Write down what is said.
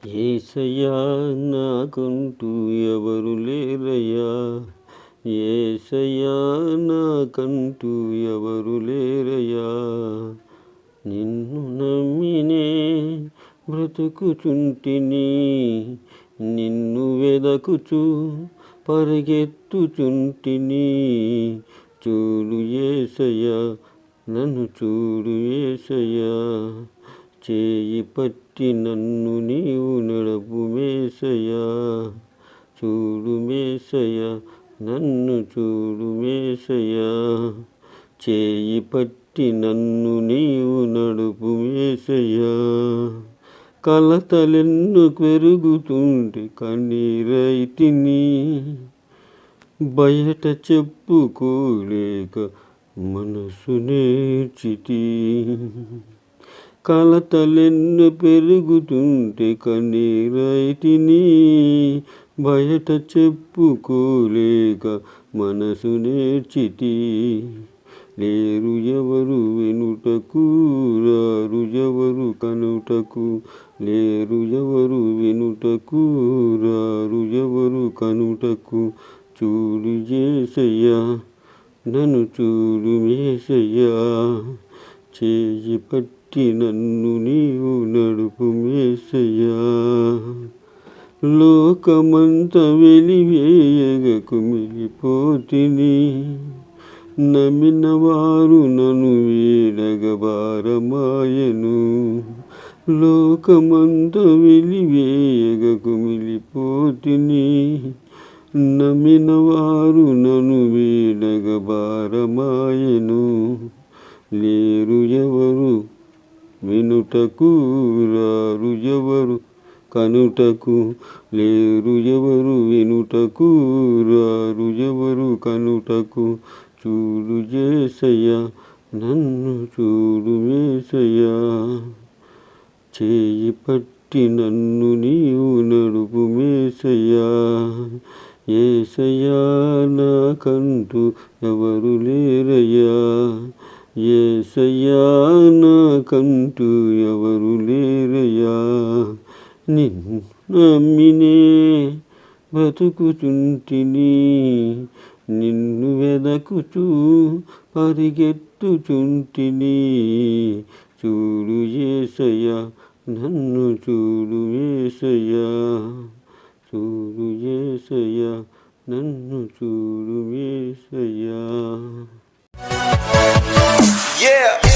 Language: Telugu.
యేసయ్యా నాకంటూ ఎవరు లేరయ్యా, యేసయ్యా నాకంటూ ఎవరు లేరయ్యా. నిన్ను నమ్మినే బ్రతుకుచుంటిని, నిన్ను వెదకుచు పరిగెత్తుచుంటిని. చూడు యేసయ్యా, నన్ను చూడు యేసయ్యా, చేయి పట్టి నన్ను నీవు నడుపు మేసయ్యా. చూడు మేసయ్యా, నన్ను చూడు మేసయ్యా, చేయి పట్టి నన్ను నీవు నడుపు మేసయ్యా. కలతలెన్ను పెరుగుతుంటే కన్నీరైతిని, బయట చెప్పుకోలేక మనసు నేర్చితి. కలతలెన్ను పెరుగుతుంటే కన్నీరైతిని, బయట చెప్పుకోలేక మనసు నేర్చితి. లేరు ఎవరు వినుటకు, రారు ఎవరు కనుటకు, లేరు ఎవరు వినుటకు, రారు ఎవరు కనుటకు. చూడు యేసయ్యా, నన్ను చూడు మేసయ్యా, చేయి పట్టి నన్ను నీవు నడుపు మేసయ్యా. లోకమంత వెలివేయగ కుమిలిపోతిని, నమ్మిన వారు నన్ను వీడగ భారమాయెను. లోకమంత వెలివేయగ కుమిలిపోతిని, నమ్మిన వారు నన్ను వీడగ భారమాయెను. లేరు ఎవరు వినుటకు, రారు ఎవరు కనుటకు, లేరు ఎవరు వినుటకు, రారు ఎవరు కనుటకు. చూడు యేసయ్యా, నన్ను చూడు మేసయ్యా, చేయి పట్టి నన్ను నీవు నడుపు మేసయ్యా. యేసయ్యా నాకంటూ ఎవరు లేరయ్యా, యేసయ్యా నాకంటూ ఎవరు లేరయ్యా. నిన్ను నమ్మినే బ్రతుకుచుంటిని, నిన్ను వెదకుచూ పరిగెత్తుచుంటిని. చూడు యేసయ్యా, నన్ను చూడు యేసయ్యా, చూడు యేసయ్యా, నన్ను చూడు యేసయ్యా. Yeah.